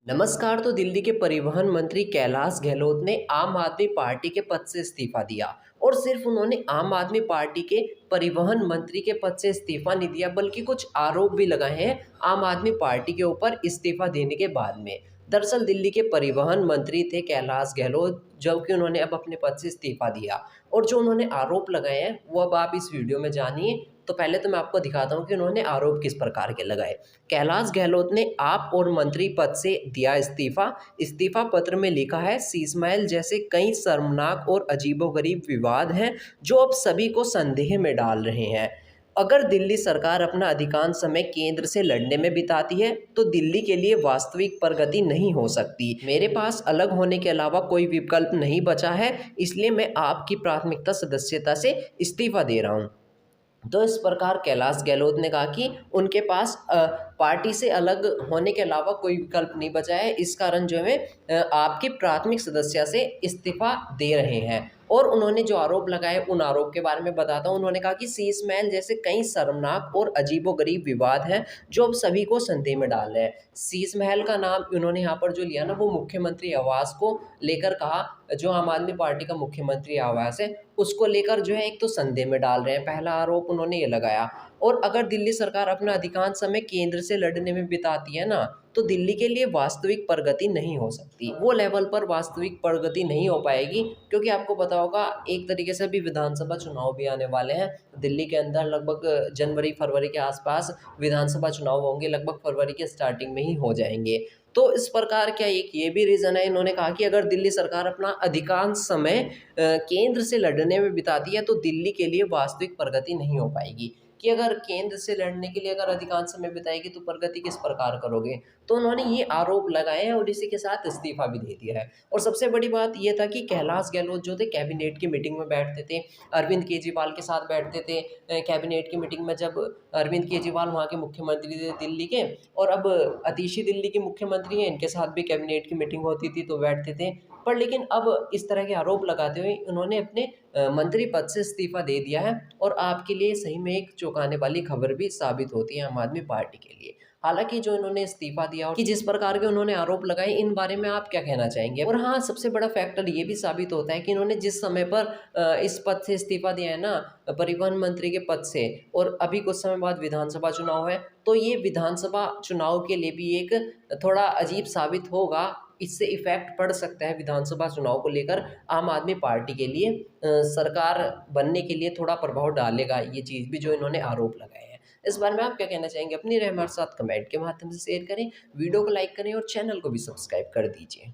नमस्कार। तो दिल्ली के परिवहन मंत्री कैलाश गहलोत ने आम आदमी पार्टी के पद से इस्तीफा दिया। और सिर्फ उन्होंने आम आदमी पार्टी के परिवहन मंत्री के पद से इस्तीफा नहीं दिया, बल्कि कुछ आरोप भी लगाए हैं आम आदमी पार्टी के ऊपर इस्तीफा देने के बाद में। दरअसल दिल्ली के परिवहन मंत्री थे कैलाश गहलोत, जबकि उन्होंने अब अपने पद से इस्तीफा दिया। और जो उन्होंने आरोप लगाए हैं वो अब आप इस वीडियो में जानिए। तो पहले तो मैं आपको दिखाता हूँ कि उन्होंने आरोप किस प्रकार के लगाए। कैलाश गहलोत ने आप और मंत्री पद से दिया इस्तीफा। इस्तीफा पत्र में लिखा है, शीश महल जैसे कई शर्मनाक और अजीबोगरीब विवाद हैं जो अब सभी को संदेह में डाल रहे हैं। अगर दिल्ली सरकार अपना अधिकांश समय केंद्र से लड़ने में बिताती है तो दिल्ली के लिए वास्तविक प्रगति नहीं हो सकती। मेरे पास अलग होने के अलावा कोई विकल्प नहीं बचा है, इसलिए मैं आपकी प्राथमिकता सदस्यता से इस्तीफा दे रहा हूँ। तो इस प्रकार कैलाश गहलोत ने कहा कि उनके पास पार्टी से अलग होने के अलावा कोई विकल्प नहीं बचा है, इस कारण जो है आपकी प्राथमिक सदस्य से इस्तीफा दे रहे हैं। और उन्होंने जो आरोप लगाए उन आरोप के बारे में बताता हूँ। उन्होंने कहा कि शीश महल जैसे कई शर्मनाक और अजीबोगरीब विवाद हैं जो अब सभी को संदेह में डाल रहे हैं। शीश महल का नाम उन्होंने यहाँ पर जो लिया ना, वो मुख्यमंत्री आवास को लेकर कहा, जो आम आदमी पार्टी का मुख्यमंत्री आवास है उसको लेकर जो है एक तो संदेह में डाल रहे हैं। पहला आरोप उन्होंने ये लगाया। और अगर दिल्ली सरकार अपना अधिकांश समय केंद्र से लड़ने में बिताती है ना, तो दिल्ली के लिए वास्तविक प्रगति नहीं हो सकती। वो लेवल पर वास्तविक प्रगति नहीं हो पाएगी, क्योंकि आपको पता होगा एक तरीके से अभी विधानसभा चुनाव भी आने वाले हैं दिल्ली के अंदर। लगभग जनवरी फरवरी के आसपास विधानसभा चुनाव होंगे, लगभग फरवरी के स्टार्टिंग में ही हो जाएंगे। तो इस प्रकार क्या एक ये भी रीज़न है, इन्होंने कहा कि अगर दिल्ली सरकार अपना अधिकांश समय केंद्र से लड़ने में बिताती है तो दिल्ली के लिए वास्तविक प्रगति नहीं हो पाएगी। कि अगर केंद्र से लड़ने के लिए अगर अधिकांश समय बिताएगी तो प्रगति किस प्रकार करोगे। तो उन्होंने ये आरोप लगाए हैं और इसी के साथ इस्तीफा भी दे दिया है। और सबसे बड़ी बात ये था कि कैलाश गहलोत जो थे कैबिनेट की मीटिंग में बैठते थे, अरविंद केजरीवाल के साथ बैठते थे। कैबिनेट की मीटिंग में जब अरविंद केजरीवाल वहाँ के मुख्यमंत्री थे दिल्ली के, और अब अतीशी दिल्ली के मुख्यमंत्री हैं, इनके साथ भी कैबिनेट की मीटिंग होती थी तो बैठते थे। पर लेकिन अब इस तरह के आरोप लगाते हुए उन्होंने अपने मंत्री पद से इस्तीफा दे दिया है। और आपके लिए सही में एक चौंकाने वाली खबर भी साबित होती है आम आदमी पार्टी के लिए। हालांकि जो इन्होंने इस्तीफा दिया और कि जिस प्रकार के उन्होंने आरोप लगाए, इन बारे में आप क्या कहना चाहेंगे। और हाँ, सबसे बड़ा फैक्टर ये भी साबित होता है कि इन्होंने जिस समय पर इस पद से इस्तीफा दिया है ना, परिवहन मंत्री के पद से, और अभी कुछ समय बाद विधानसभा चुनाव है, तो ये विधानसभा चुनाव के लिए भी एक थोड़ा अजीब साबित होगा। इससे इफ़ेक्ट पड़ सकता है विधानसभा चुनाव को लेकर। आम आदमी पार्टी के लिए सरकार बनने के लिए थोड़ा प्रभाव डालेगा ये चीज़ भी, जो इन्होंने आरोप लगाए हैं। इस बारे में आप क्या कहना चाहेंगे? अपनी राय हमारे साथ कमेंट के माध्यम से शेयर करें, वीडियो को लाइक करें और चैनल को भी सब्सक्राइब कर दीजिए।